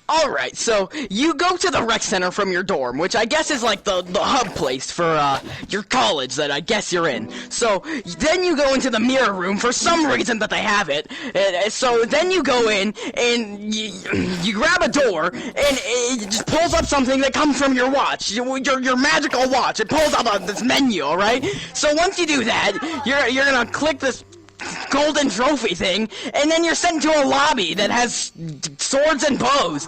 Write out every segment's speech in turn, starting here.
Alright, so you go to the rec center from your dorm, which I guess is like the hub place for your college that I guess you're in. So then you go into the mirror room for some reason that they have it. So then you go in and you grab a door and it just pulls up something that comes from your watch, your magical watch. It pulls up this menu, alright? So once you do that, you're gonna click this golden trophy thing, and then you're sent to a lobby that has swords and bows,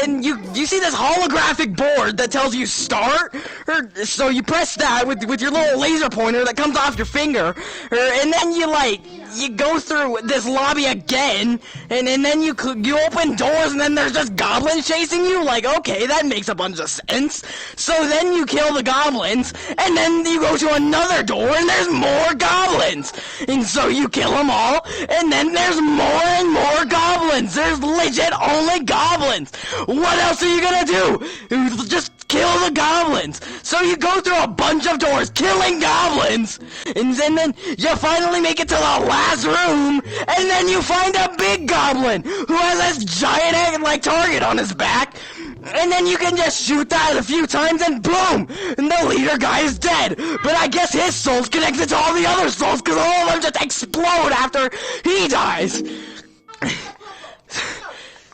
and you see this holographic board that tells you start, so you press that with your little laser pointer that comes off your finger, and then you go through this lobby again, and then you open doors, and then there's just goblins chasing you. Like, okay, that makes a bunch of sense. So then you kill the goblins, and then you go to another door, and there's more goblins. And so you kill them all, and then there's more and more goblins. There's legit only goblins. What else are you gonna do? Just kill the goblins. So you go through a bunch of doors, killing goblins, and then you finally make it to the last room, and then you find a big goblin who has this giant like target on his back, and then you can just shoot that a few times, and boom, and the leader guy is dead. But I guess his soul's connected to all the other souls, because all of them just explode after he dies.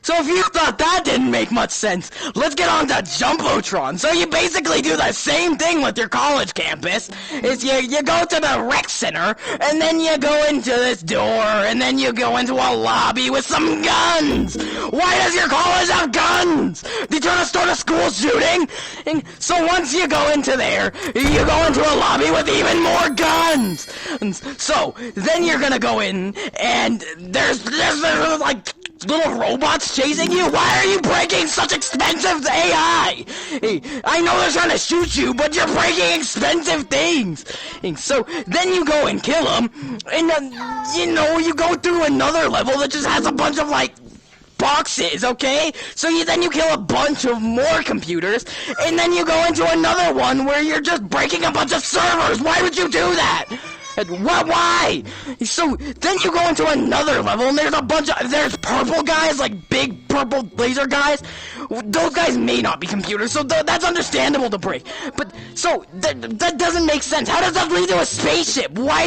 So if you thought that didn't make much sense, let's get on to Jumbotron. So you basically do the same thing with your college campus. Is you go to the rec center, and then you go into this door, and then you go into a lobby with some guns. Why does your college have guns? They trying to start a school shooting? And so once you go into there, you go into a lobby with even more guns. And so then you're gonna go in, and there's like little robots chasing you? Why are you breaking such expensive AI? I know they're trying to shoot you, but you're breaking expensive things. And so then you go and kill them, and you go through another level that just has a bunch of like boxes, okay? So then you kill a bunch of more computers, and then you go into another one where you're just breaking a bunch of servers. Why would you do that? Why? So then you go into another level, and there's purple guys, like big purple laser guys. Those guys may not be computers, so that's understandable to break. But so that doesn't make sense. How does that lead to a spaceship? Why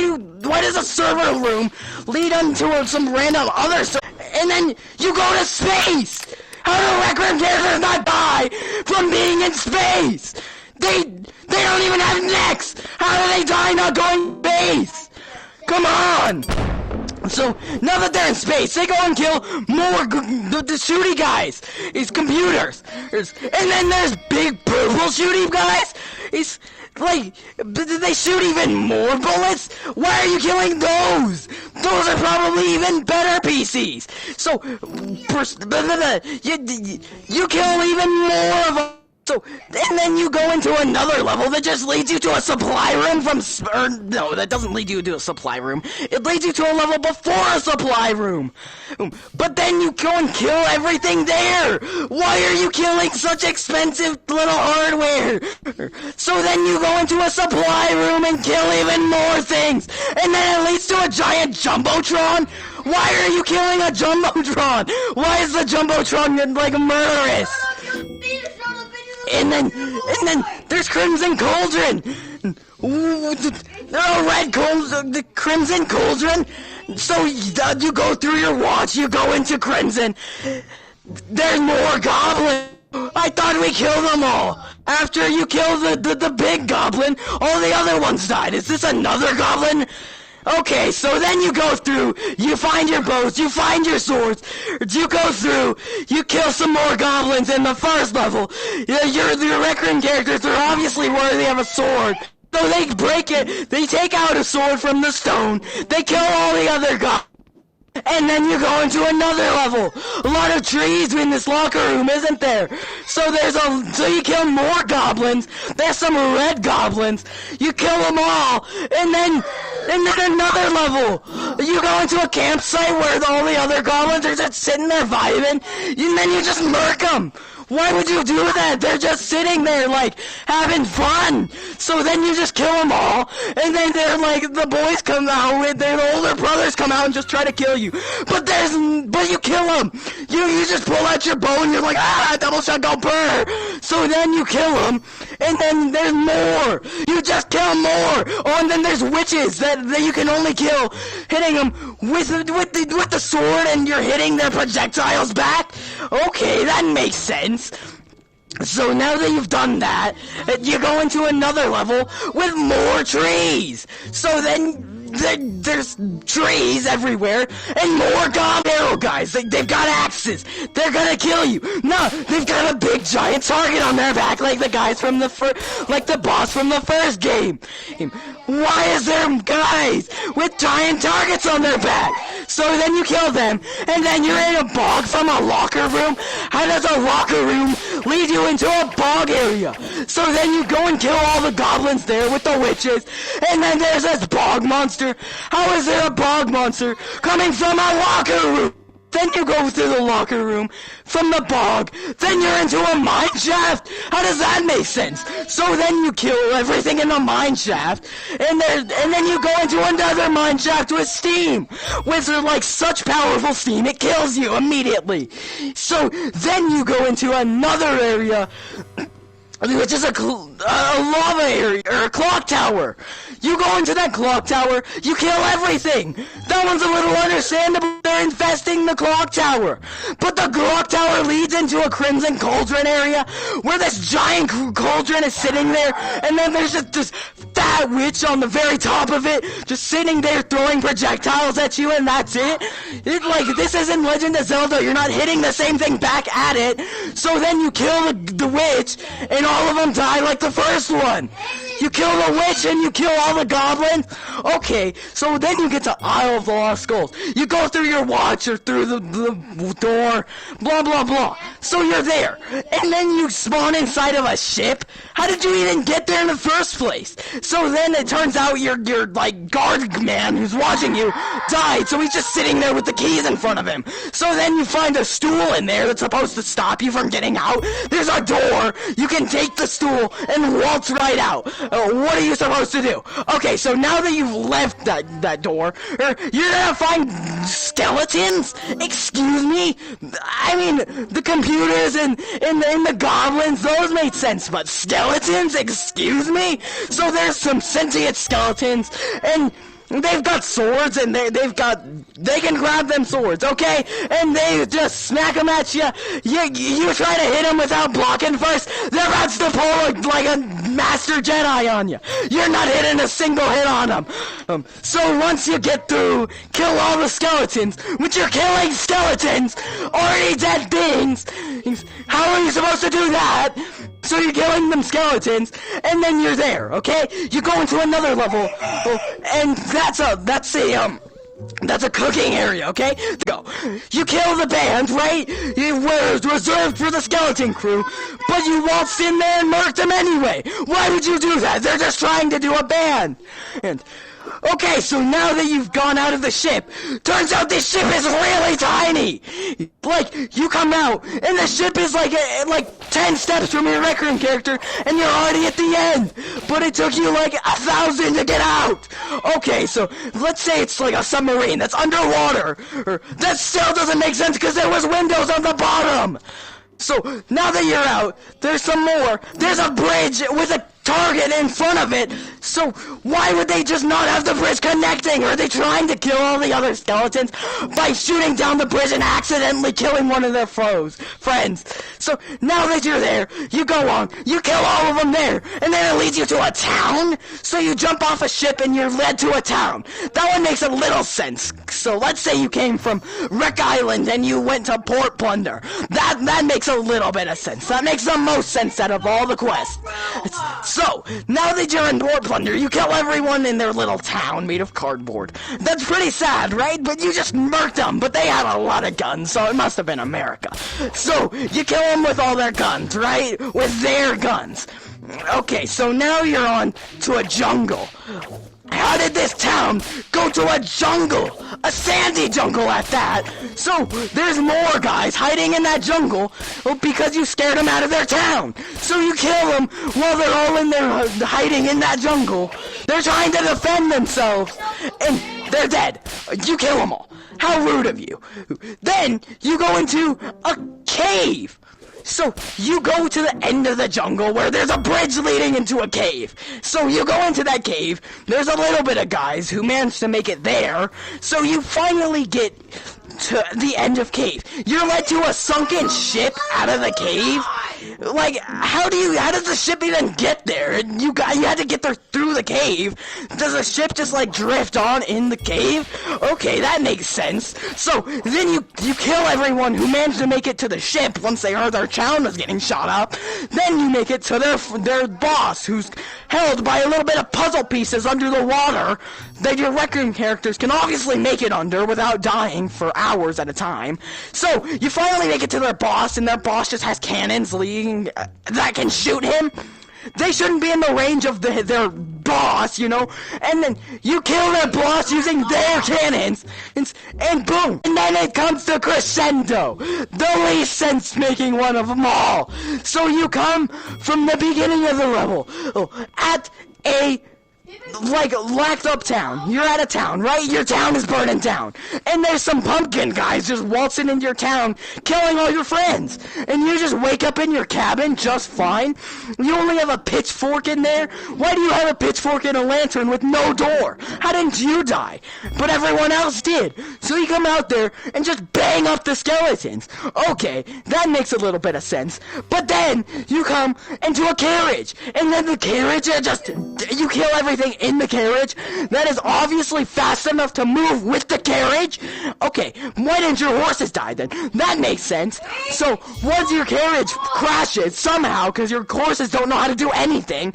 does a server room lead into some random other and then you go to space? How do Rec Room characters not die from being in space? They don't even have necks! How do they die not going to space? Come on! So, now that they're in space, they go and kill more the shooty guys. It's computers. And then there's big purple shooty guys. It's like, they shoot even more bullets? Why are you killing those? Those are probably even better PCs. So, you kill even more of them. So, and then you go into another level that just leads you to a supply room no, that doesn't lead you to a supply room. It leads you to a level before a supply room. But then you go and kill everything there. Why are you killing such expensive little hardware? So then you go into a supply room and kill even more things. And then it leads to a giant Jumbotron. Why are you killing a Jumbotron? Why is the Jumbotron like murderous? And then there's Crimson Cauldron. There are red the Crimson Cauldron. So you go through your watch, you go into Crimson. There's more goblins. I thought we killed them all. After you kill the big goblin, all the other ones died. Is this another goblin? Okay, so then you go through, you find your bows, you find your swords, you go through, you kill some more goblins in the first level. Your Rec Room characters are obviously worthy of a sword. So they break it, they take out a sword from the stone, they kill all the other goblins. And then you go into another level. A lot of trees in this locker room, isn't there? So you kill more goblins. There's some red goblins. You kill them all. And then another level. You go into a campsite where all the other goblins are just sitting there vibing. And then you just murk them. Why would you do that? They're just sitting there, like, having fun. So then you just kill them all, and then they're like, the boys come out, and their older brothers come out and just try to kill you. But you kill them. You just pull out your bow and you're like, double shotgun burr. So then you kill them, and then there's more. You just kill more. Oh, and then there's witches that you can only kill hitting them with the sword, and you're hitting their projectiles back. Okay, that makes sense. So now that you've done that, you go into another level with more trees. So then there's trees everywhere, and more goblin arrow guys. They've got axes. They're gonna kill you. No, they've got a big giant target on their back, like the guys from like the boss from the first game. Why is there guys with giant targets on their back? So then you kill them, and then you're in a bog from a locker room. How does a locker room lead you into a bog area? So then you go and kill all the goblins there with the witches, and then there's this bog monster. How is there a bog monster coming from a locker room? Then you go through the locker room from the bog. Then you're into a mine shaft. How does that make sense? So then you kill everything in the mine shaft, and then you go into another mine shaft with steam, with like such powerful steam it kills you immediately. So then you go into another area, which is a lava area, or a clock tower. You go into that clock tower, you kill everything. That one's a little understandable. They're infesting the clock tower. But the clock tower leads into a crimson cauldron area, where this giant cauldron is sitting there, and then there's just this fat witch on the very top of it, just sitting there throwing projectiles at you, and that's it. This isn't Legend of Zelda. You're not hitting the same thing back at it. So then you kill the witch, and all of them die like the first one. You kill the witch and you kill all the goblins? Okay, so then you get to Isle of the Lost Skulls. You go through your watch or through the door, blah blah blah. So you're there, and then you spawn inside of a ship? How did you even get there in the first place? So then it turns out your like guard man who's watching you died, so he's just sitting there with the keys in front of him. So then you find a stool in there that's supposed to stop you from getting out. There's a door. You can take the stool and waltz right out. What are you supposed to do? Okay, so now that you've left that door, you're gonna find skeletons? Excuse me? I mean, the computers and the goblins, those made sense, but skeletons? Excuse me? So there's some sentient skeletons, and they've got swords, and they can grab them swords, okay? And they just smack them at you. You try to hit them without blocking first, they're about to pull like a Master Jedi on you. You're not hitting a single hit on them. So once you get through, kill all the skeletons, which you're killing skeletons, already dead beings. How are you supposed to do that? So you're killing them skeletons, and then you're there, okay? You go into another level, and that's a cooking area, okay? Go. You kill the band, right? It was reserved for the skeleton crew, but you waltzed in there and murked them anyway. Why would you do that? They're just trying to do a band. And okay, so now that you've gone out of the ship, turns out this ship is really tiny. Like, you come out, and the ship is like 10 steps from your Rec Room character, and you're already at the end. But it took you like 1,000 to get out. Okay, so let's say it's like a submarine that's underwater. That still doesn't make sense because there was windows on the bottom. So now that you're out, there's some more. There's a bridge with a target in front of it. So why would they just not have the bridge connecting? Are they trying to kill all the other skeletons by shooting down the bridge and accidentally killing one of their friends? So now that you're there, you go on, you kill all of them there, and then it leads you to a town. So you jump off a ship and you're led to a town. That one makes a little sense. So let's say you came from Wreck Island and you went to Port Plunder. That makes a little bit of sense. That makes the most sense out of all the quests. So, now that you're in Port Plunder, you kill everyone in their little town made of cardboard. That's pretty sad, right? But you just murked them, but they had a lot of guns, so it must have been America. So, you kill them with all their guns, right? With their guns. Okay, so now you're on to a jungle. how did this town go to a jungle? A sandy jungle at that. So, there's more guys hiding in that jungle because you scared them out of their town. So you kill them while they're all in there hiding in that jungle. They're trying to defend themselves, and they're dead. You kill them all. How rude of you. Then, you go into a cave. So, you go to the end of the jungle where there's a bridge leading into a cave. So, you go into that cave. There's a little bit of guys who managed to make it there. So, you finally get to the end of cave. You're led to a sunken ship out of the cave. Like, how does the ship even get there? You had to get there through the cave. Does the ship just like drift on in the cave? Okay, that makes sense. So then you kill everyone who managed to make it to the ship once they heard their town was getting shot up. Then you make it to their boss, who's held by a little bit of puzzle pieces under the water that your wrecking characters can obviously make it under without dying for hours at a time. So you finally make it to their boss, and their boss just has cannons leading that can shoot him. They shouldn't be in the range of their boss, you know? And then you kill their boss using their cannons, and boom! And then it comes to crescendo, the least sense-making one of them all. So you come from the beginning of the level at a locked up town. You're at a town, right? Your town is burning down. And there's some pumpkin guys just waltzing into your town, killing all your friends. And you just wake up in your cabin just fine. You only have a pitchfork in there. Why do you have a pitchfork and a lantern with no door? How didn't you die? But everyone else did. So you come out there and just bang up the skeletons. Okay, that makes a little bit of sense. But then you come into a carriage. And then the carriage, you kill everything in the carriage that is obviously fast enough to move with the carriage. Okay, why didn't your horses die then? That makes sense. So once your carriage crashes somehow, because your horses don't know how to do anything,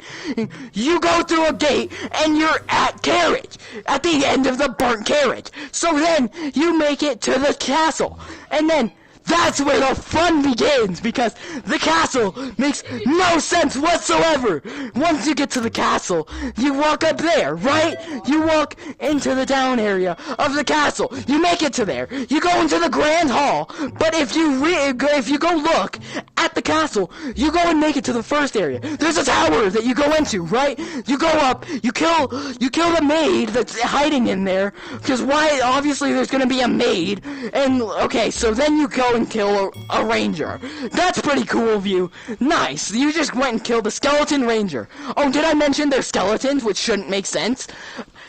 you go through a gate and you're at carriage, at the end of the burnt carriage. So then you make it to the castle, and then that's where the fun begins, because the castle makes no sense whatsoever. Once you get to the castle, you walk up there, right? You walk into the down area of the castle. You make it to there. You go into the grand hall. But if you go look at the castle, you go and make it to the first area. There's a tower that you go into, right? You go up, you kill the maid that's hiding in there, because why? Obviously there's gonna be a maid. And okay, so then you go and kill a ranger. That's pretty cool of you. Nice. You just went and killed a skeleton ranger. Oh, did I mention they're skeletons, which shouldn't make sense?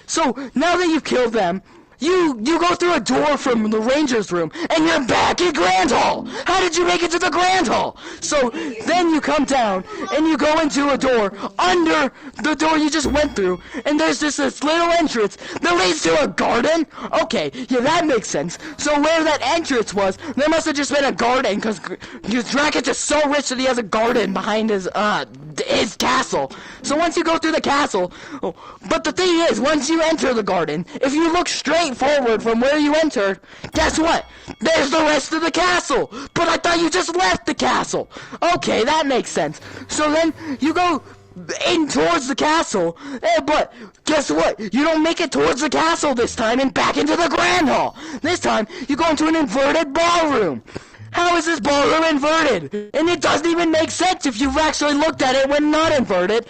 So, now that you've killed them, you go through a door from the ranger's room, and you're back at Grand Hall! How did you make it to the Grand Hall? So, then you come down, and you go into a door under the door you just went through, and there's just this little entrance that leads to a garden? Okay, yeah, that makes sense. So where that entrance was, there must have just been a garden, because Draken's just so rich that he has a garden behind his castle. So once you go through the castle, but the thing is, once you enter the garden, if you look straight forward from where you entered, guess what? There's the rest of the castle. But I thought you just left the castle. Okay, that makes sense. So then you go in towards the castle, but guess what? You don't make it towards the castle this time and back into the Grand Hall. This time, you go into an inverted ballroom. How is this ballroom inverted? And it doesn't even make sense if you've actually looked at it when not inverted.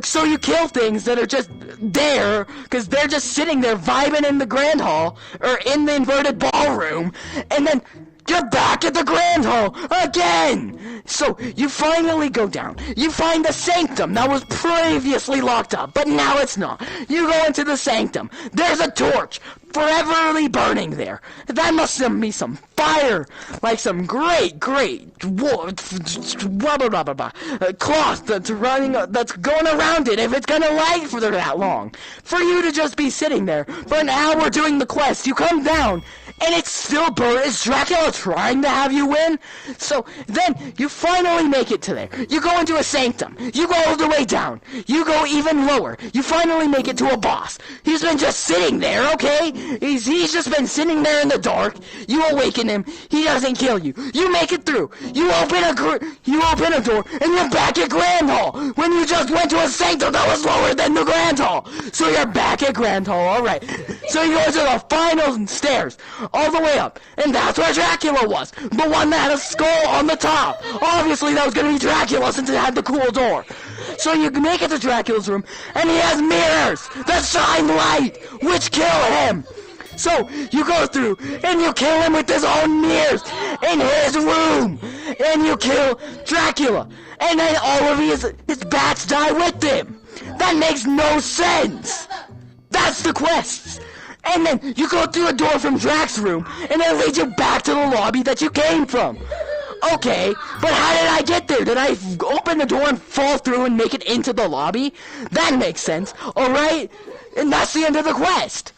So you kill things that are just there, because they're just sitting there vibing in the Grand Hall, or in the inverted ballroom, and then you're back at the Grand Hall again! So, you finally go down. You find the sanctum that was previously locked up, but now it's not. You go into the sanctum. There's a torch foreverly burning there. That must be some fire, like some great cloth that's going around it if it's gonna last for that long. For you to just be sitting there for an hour doing the quest, you come down and it's still burnt. Is Dracula trying to have you win? So then you finally make it to there. You go into a sanctum. You go all the way down. You go even lower. You finally make it to a boss. He's been just sitting there, okay? He's just been sitting there in the dark. You awaken him. He doesn't kill you. You make it through. You open a door, and you're back at Grand Hall. When you just went to a sanctum that was lower than the Grand Hall. So you're back at Grand Hall, alright. So you go to the final stairs, all the way up. And that's where Dracula was. The one that had a skull on the top. Obviously that was going to be Dracula since it had the cool door. So you make it to Dracula's room, and he has mirrors that shine light, which kill him. So you go through, and you kill him with his own mirrors in his room. And you kill Dracula. And then all of his bats die with him. That makes no sense. That's the quest. And then you go through a door from Drac's room, and it leads you back to the lobby that you came from. Okay, but how did I get there? Did I open the door and fall through and make it into the lobby? That makes sense, alright? And that's the end of the quest.